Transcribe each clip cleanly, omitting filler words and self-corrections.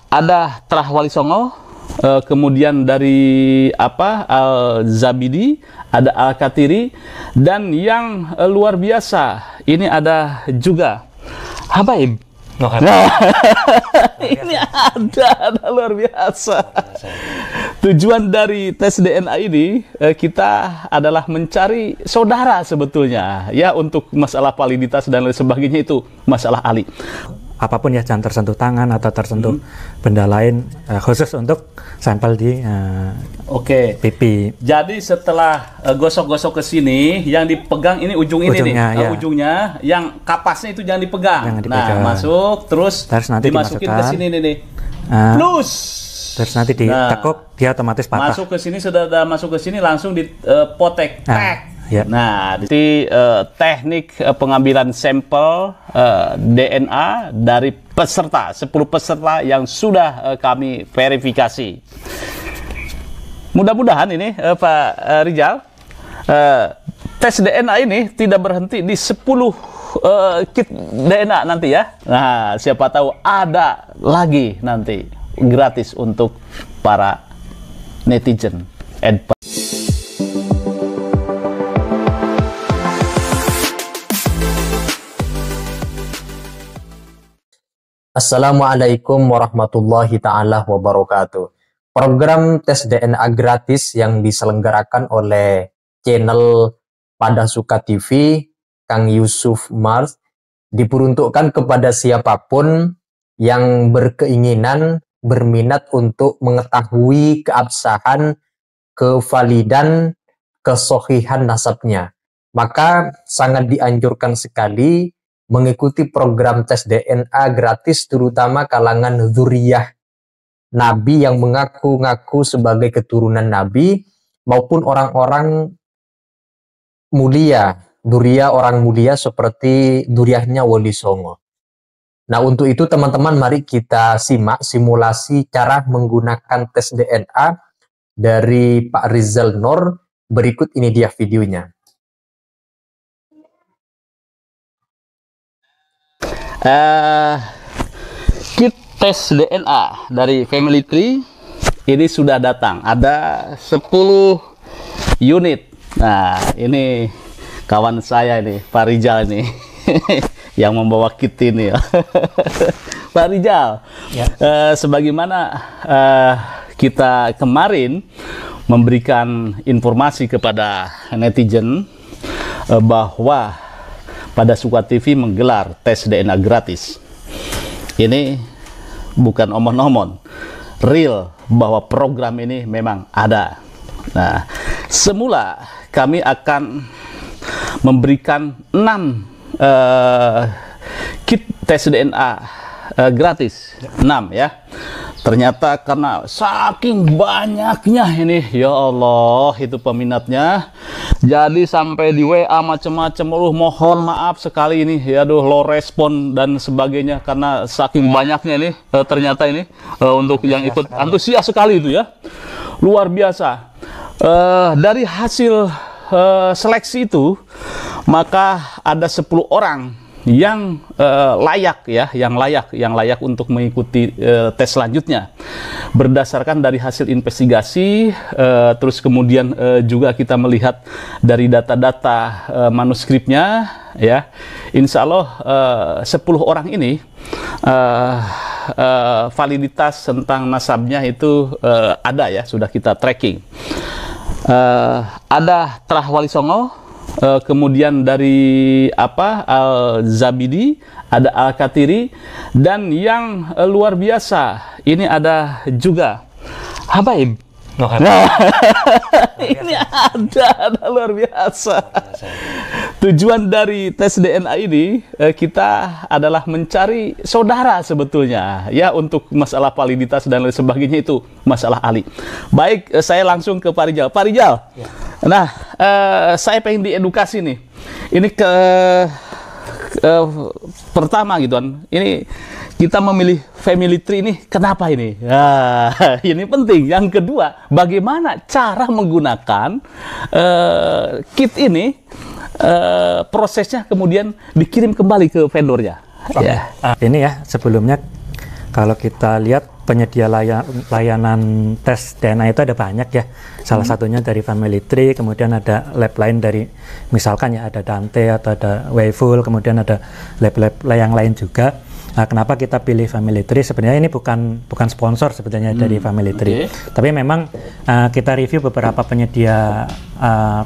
Ada Trah Wali Songo, kemudian dari Al-Zabidi, ada Al-Katiri, dan yang luar biasa ini ada juga Habaib. Ini ada luar biasa. Tujuan dari tes DNA ini kita adalah mencari saudara sebetulnya ya, untuk masalah validitas dan lain sebagainya, itu masalah ahli. Apapun ya, jangan tersentuh tangan atau tersentuh benda lain, khusus untuk sampel di pipi. Jadi setelah gosok-gosok ke sini, yang dipegang ini ujungnya, ya. Ujungnya, yang kapasnya itu jangan dipegang. Jangan dipegang. Nah, masuk terus nanti dimasukin ke sini nih. Plus. Terus nanti ditekuk, dia otomatis patah. Masuk ke sini, sudah masuk ke sini langsung dipotek. Ya. Nah, di teknik pengambilan sampel DNA dari peserta, 10 peserta yang sudah kami verifikasi. Mudah-mudahan ini Pak Rijal, tes DNA ini tidak berhenti di 10 kit DNA nanti ya. Nah, siapa tahu ada lagi nanti gratis untuk para netizen. Assalamualaikum warahmatullahi ta'ala wabarakatuh. Program tes DNA gratis yang diselenggarakan oleh channel Pada Suka TV, Kang Yusuf Mars, diperuntukkan kepada siapapun yang berkeinginan, berminat untuk mengetahui keabsahan, kevalidan, kesohihan nasabnya. Maka sangat dianjurkan sekali mengikuti program tes DNA gratis, terutama kalangan dzurriyyah Nabi yang mengaku-ngaku sebagai keturunan Nabi, maupun orang-orang mulia, dzurriyyah orang mulia seperti dzurriyyahnya Wali Songo. Nah, untuk itu teman-teman, mari kita simak simulasi cara menggunakan tes DNA dari Pak Rizal Nur. Berikut ini dia videonya. Kit tes DNA dari Family Tree ini sudah datang, ada 10 unit. Nah, ini kawan saya ini, Pak Rijal ini yang membawa kit ini ya. Pak Rijal, ya. Sebagaimana kita kemarin memberikan informasi kepada netizen bahwa Pada Suka TV menggelar tes DNA gratis. Ini bukan omon-omon, real bahwa program ini memang ada. Nah, semula kami akan memberikan 6 kit tes DNA gratis, 6 ya. Ternyata karena saking banyaknya ini, ya Allah, itu peminatnya, jadi sampai di WA macam-macam. Mohon maaf sekali ini, ya low respon dan sebagainya, karena saking banyaknya ini ternyata ini untuk yang ikut antusias sekali itu ya, luar biasa. Dari hasil seleksi itu, maka ada 10 orang yang layak ya, yang layak untuk mengikuti tes selanjutnya berdasarkan dari hasil investigasi. Terus kemudian juga kita melihat dari data-data manuskripnya ya. Insya Allah 10 orang ini validitas tentang nasabnya itu ada ya, sudah kita tracking. Ada Trah Wali Songo, kemudian dari Al-Zabidi, ada Al-Katiri, dan yang luar biasa ini ada juga Habaib. Ini ada luar biasa. Tujuan dari tes DNA ini kita adalah mencari saudara sebetulnya ya, untuk masalah validitas dan lain sebagainya, itu masalah ahli. Baik, saya langsung ke Pak Rijal. Pak Rijal, ya. Nah, saya pengen diedukasi nih. Ini pertama gitu kan, ini kita memilih Family Tree ini kenapa ini? Nah, ini penting. Yang kedua, bagaimana cara menggunakan kit ini, prosesnya kemudian dikirim kembali ke vendornya. Ya. Ini ya, sebelumnya kalau kita lihat penyedia layanan tes DNA itu ada banyak ya. Salah satunya dari Family Tree, kemudian ada lab lain dari misalkan ya ada Dante atau ada Wayful, kemudian ada lab-lab yang lain juga. Nah, kenapa kita pilih Family Tree? Sebenarnya ini bukan sponsor sebenarnya dari Family Tree. Tapi memang kita review beberapa penyedia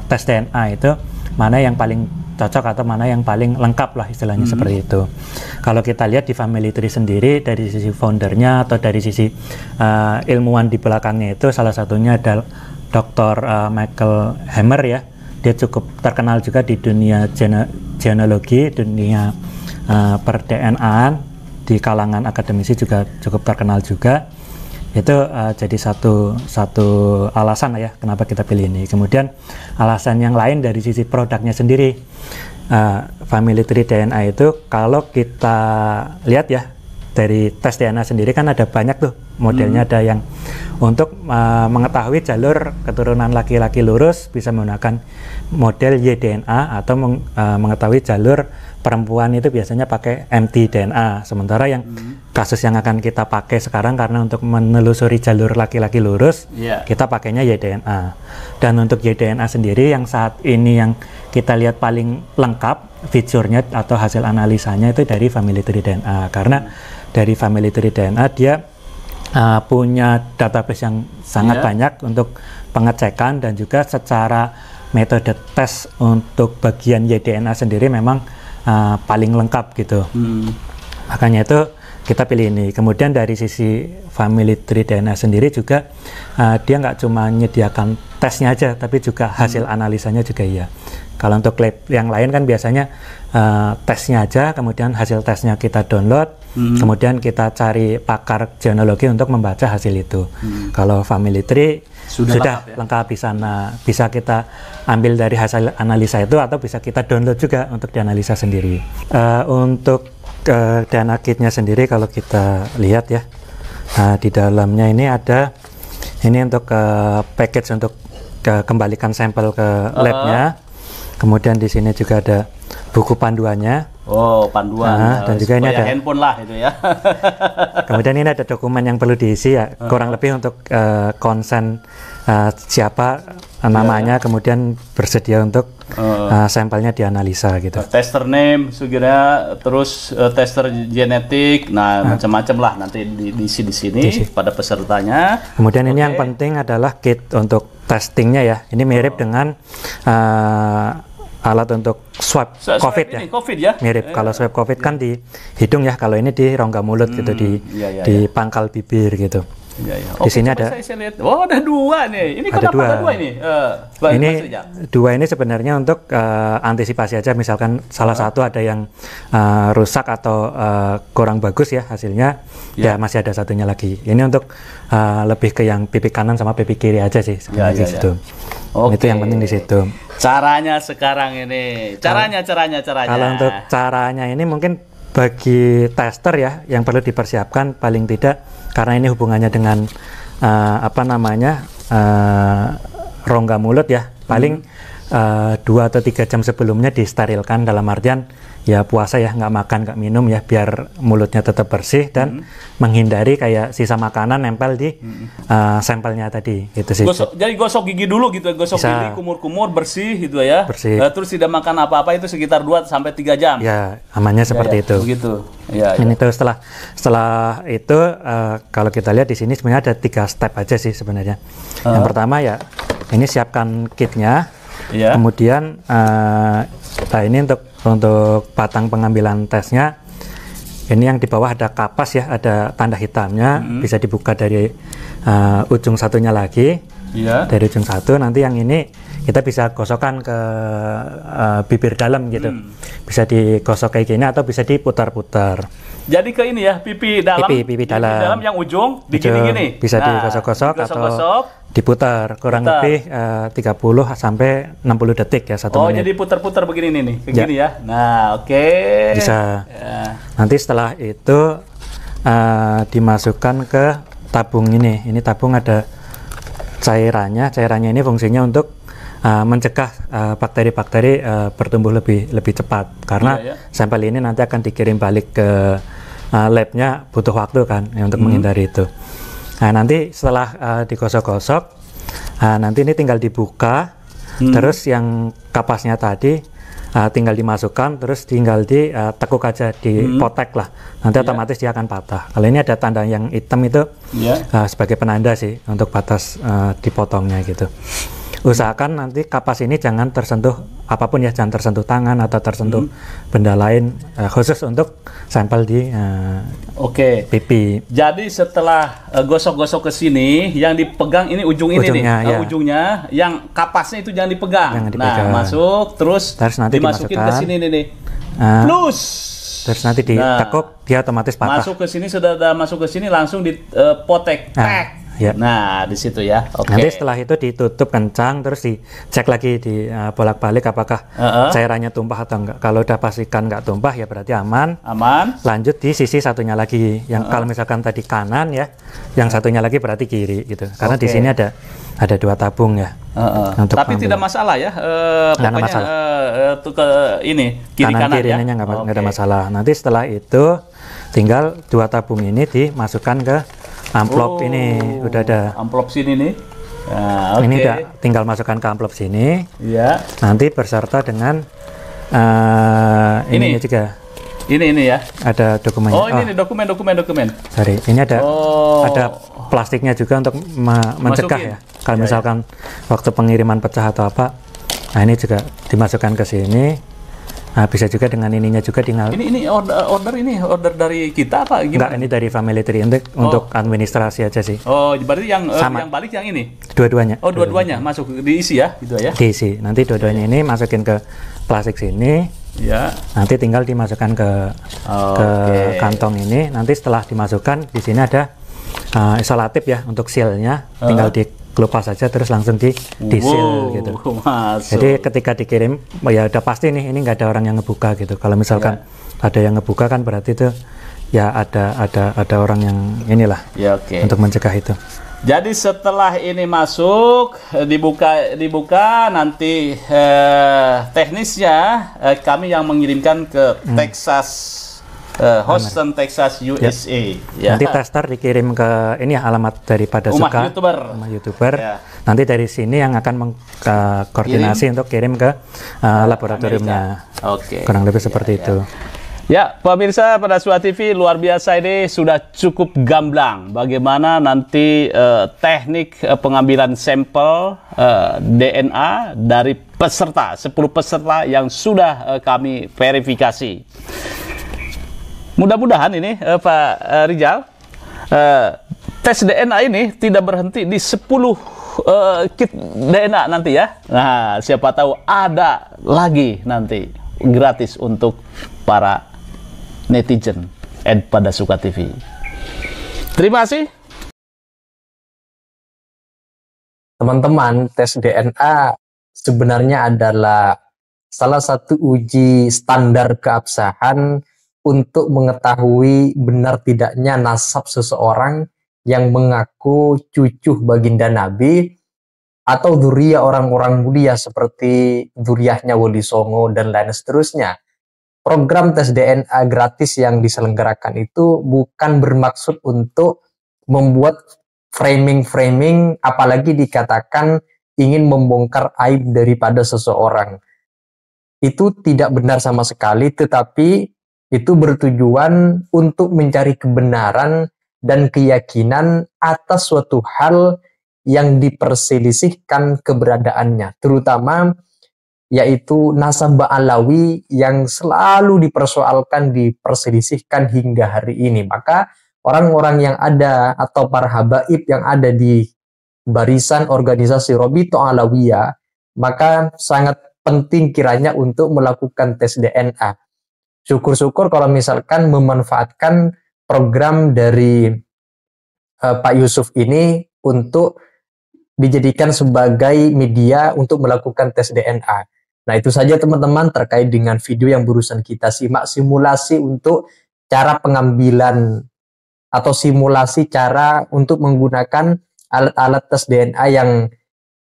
tes DNA itu mana yang paling cocok atau mana yang paling lengkap lah istilahnya seperti itu. Kalau kita lihat di Family Tree sendiri dari sisi foundernya atau dari sisi ilmuwan di belakangnya itu salah satunya adalah Dr. Michael Hammer ya. Dia cukup terkenal juga di dunia genealogi, dunia per DNA-an, di kalangan akademisi juga cukup terkenal juga. Itu jadi satu alasan ya kenapa kita pilih ini. Kemudian alasan yang lain dari sisi produknya sendiri, Family Tree DNA itu kalau kita lihat ya dari tes DNA sendiri kan ada banyak tuh modelnya. Ada yang untuk mengetahui jalur keturunan laki-laki lurus bisa menggunakan model YDNA, atau mengetahui jalur perempuan itu biasanya pakai mtDNA. Sementara yang kasus yang akan kita pakai sekarang karena untuk menelusuri jalur laki-laki lurus, kita pakainya YDNA. Dan untuk YDNA sendiri yang saat ini yang kita lihat paling lengkap fiturnya atau hasil analisanya itu dari Family Tree DNA. Karena dari Family Tree DNA dia punya database yang sangat banyak untuk pengecekan, dan juga secara metode tes untuk bagian YDNA sendiri memang paling lengkap gitu. Makanya itu kita pilih ini. Kemudian dari sisi Family Tree DNA sendiri juga dia nggak cuma menyediakan tesnya aja, tapi juga hasil analisanya juga iya. Kalau untuk lab yang lain kan biasanya tesnya aja, kemudian hasil tesnya kita download, kemudian kita cari pakar genealogi untuk membaca hasil itu. Kalau Family Tree sudah lengkap di sana, bisa kita ambil dari hasil analisa itu atau bisa kita download juga untuk dianalisa sendiri. Untuk DNA kitnya sendiri kalau kita lihat ya, di dalamnya ini ada untuk package untuk kembalikan sampel ke labnya. Kemudian di sini juga ada buku panduannya. Oh, panduan. Dan juga ini ada handphone lah itu ya. Kemudian ini ada dokumen yang perlu diisi ya, kurang lebih untuk konsen siapa namanya, kemudian bersedia untuk sampelnya dianalisa gitu. Tester name, Sugira, terus tester genetik, macam-macam lah nanti diisi di sini pada pesertanya. Kemudian ini yang penting adalah kit untuk testingnya ya. Ini mirip dengan alat untuk swab COVID ya. COVID ya. Mirip. Kalau swab COVID kan di hidung ya, kalau ini di rongga mulut gitu, di pangkal bibir gitu. Di sini ada. Saya lihat. Oh, ada dua nih. Ini ada dua. Ada dua ini. Ini dua ini sebenarnya untuk antisipasi aja. Misalkan salah satu ada yang rusak atau kurang bagus ya hasilnya, ya masih ada satunya lagi. Ini untuk lebih ke yang pipi kanan sama pipi kiri aja sih sebenarnya di situ. Itu yang penting di situ. Caranya sekarang ini. Caranya. Kalau untuk caranya ini mungkin bagi tester ya yang perlu dipersiapkan paling tidak, karena ini hubungannya dengan rongga mulut ya, paling 2 atau 3 jam sebelumnya disterilkan, dalam artian ya puasa ya, nggak makan nggak minum ya, biar mulutnya tetap bersih dan menghindari kayak sisa makanan nempel di sampelnya tadi gitu sih. Jadi gosok gigi dulu gitu, gosok gigi, kumur-kumur, bersih gitu ya. Bersih. Terus tidak makan apa-apa itu sekitar 2 sampai 3 jam. Ya, amannya seperti itu. Begitu. Ya. Ini tuh setelah itu kalau kita lihat di sini sebenarnya ada 3 step aja sih sebenarnya. Yang pertama ya ini siapkan kitnya. Kemudian ini untuk batang pengambilan tesnya, ini yang di bawah ada kapas ya, ada tanda hitamnya, bisa dibuka dari ujung satunya lagi, dari ujung satu. Nanti yang ini kita bisa gosokkan ke bibir dalam gitu, bisa digosok kayak gini atau bisa diputar-putar. Jadi ke ini ya, pipi dalam, pipi dalam yang ujung digini-gini, bisa digosok-gosok atau diputar kurang lebih 30 sampai 60 detik ya, 1 menit. Oh, jadi putar-putar begini nih, begini ya. Nah, oke. Bisa. Nanti setelah itu dimasukkan ke tabung ini. Ini tabung ada cairannya. Cairannya ini fungsinya untuk mencegah bakteri-bakteri bertumbuh lebih cepat, karena sampel ini nanti akan dikirim balik ke labnya butuh waktu kan ya, untuk menghindari itu. Nah nanti setelah digosok-gosok, nanti ini tinggal dibuka, terus yang kapasnya tadi tinggal dimasukkan, terus tinggal ditekuk aja, dipotek lah. Nanti otomatis dia akan patah. Kalau ini ada tanda yang hitam itu sebagai penanda sih untuk batas dipotongnya gitu. Usahakan nanti kapas ini jangan tersentuh apapun ya, jangan tersentuh tangan atau tersentuh benda lain, khusus untuk sampel di pipi. Jadi setelah gosok-gosok ke sini, yang dipegang ini ujungnya, nih, ujungnya, yang kapasnya itu jangan dipegang. Nah, masuk terus nanti dimasukin ke sini nih. Plus. Terus nanti ditekuk, dia otomatis patah. Masuk ke sini, sudah masuk ke sini langsung dipotek. Ya. Nah, di situ ya. Nanti setelah itu ditutup kencang, terus dicek lagi, di bolak-balik apakah cairannya tumpah atau enggak. Kalau udah pastikan enggak tumpah ya berarti aman. Lanjut di sisi satunya lagi. Yang kalau misalkan tadi kanan ya, yang satunya lagi berarti kiri gitu. Karena di sini ada 2 tabung ya. Tapi tidak masalah ya. Pokoknya tuh ke ini kiri kanan ya. Nggak ada masalah. Nanti setelah itu tinggal 2 tabung ini dimasukkan ke amplop. Ini udah ada amplop sini nih. Ini udah tinggal masukkan ke amplop sini. Nanti berserta dengan ini juga. Ini ya. Ada dokumennya. Ini dokumen. Sorry, ini ada plastiknya juga untuk mencegah ya. Kalau misalkan waktu pengiriman pecah atau apa, nah ini juga dimasukkan ke sini. Nah, bisa juga dengan ininya juga tinggal. Ini order dari kita apa gimana? Enggak, ini dari Family Tree untuk administrasi aja sih. Berarti yang balik yang ini? Dua-duanya. Dua-duanya masuk diisi ya, gitu ya? Diisi. Nanti dua-duanya ini masukin ke plastik sini. Ya. Nanti tinggal dimasukkan ke kantong ini. Nanti setelah dimasukkan, di sini ada isolatif ya untuk sealnya. Tinggal dikelupas saja terus langsung di seal gitu. Jadi ketika dikirim ya udah pasti nih, ini nggak ada orang yang ngebuka gitu. Kalau misalkan ada yang ngebuka kan berarti itu ya ada orang yang inilah untuk mencegah itu. Jadi setelah ini masuk dibuka nanti teknisnya kami yang mengirimkan ke Texas, Houston, Texas, USA. Nanti tester dikirim ke ini alamat daripada rumah YouTuber. Nanti dari sini yang akan koordinasi untuk kirim ke laboratoriumnya. Kurang lebih seperti itu. Ya, pemirsa pada Suha TV, luar biasa, ini sudah cukup gamblang bagaimana nanti teknik pengambilan sampel DNA dari peserta, 10 peserta yang sudah kami verifikasi. Mudah-mudahan ini Pak Rijal, tes DNA ini tidak berhenti di 10 kit DNA nanti ya. Nah, siapa tahu ada lagi nanti gratis untuk para netizen pada Suha TV. Terima kasih. Teman-teman, tes DNA sebenarnya adalah salah satu uji standar keabsahan untuk mengetahui benar tidaknya nasab seseorang yang mengaku cucu baginda Nabi atau dzurriyyah orang-orang mulia seperti dzurriyyahnya Wali Songo dan lain seterusnya. Program tes DNA gratis yang diselenggarakan itu bukan bermaksud untuk membuat framing-framing, apalagi dikatakan ingin membongkar aib daripada seseorang. Itu tidak benar sama sekali, tetapi itu bertujuan untuk mencari kebenaran dan keyakinan atas suatu hal yang diperselisihkan keberadaannya, terutama yaitu nasab Alawi yang selalu dipersoalkan, diperselisihkan hingga hari ini. Maka orang-orang yang ada atau para habaib yang ada di barisan organisasi Robito Alawiyah, maka sangat penting kiranya untuk melakukan tes DNA. Syukur-syukur kalau misalkan memanfaatkan program dari Pak Yusuf ini untuk dijadikan sebagai media untuk melakukan tes DNA. Nah, itu saja teman-teman terkait dengan video yang barusan kita simak, simulasi untuk cara pengambilan atau simulasi cara untuk menggunakan alat-alat tes DNA yang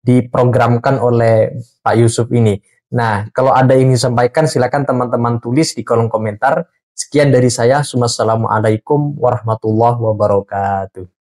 diprogramkan oleh Pak Yusuf ini. Nah, kalau ada yang disampaikan silakan teman-teman tulis di kolom komentar. Sekian dari saya. Wassalamualaikum warahmatullahi wabarakatuh.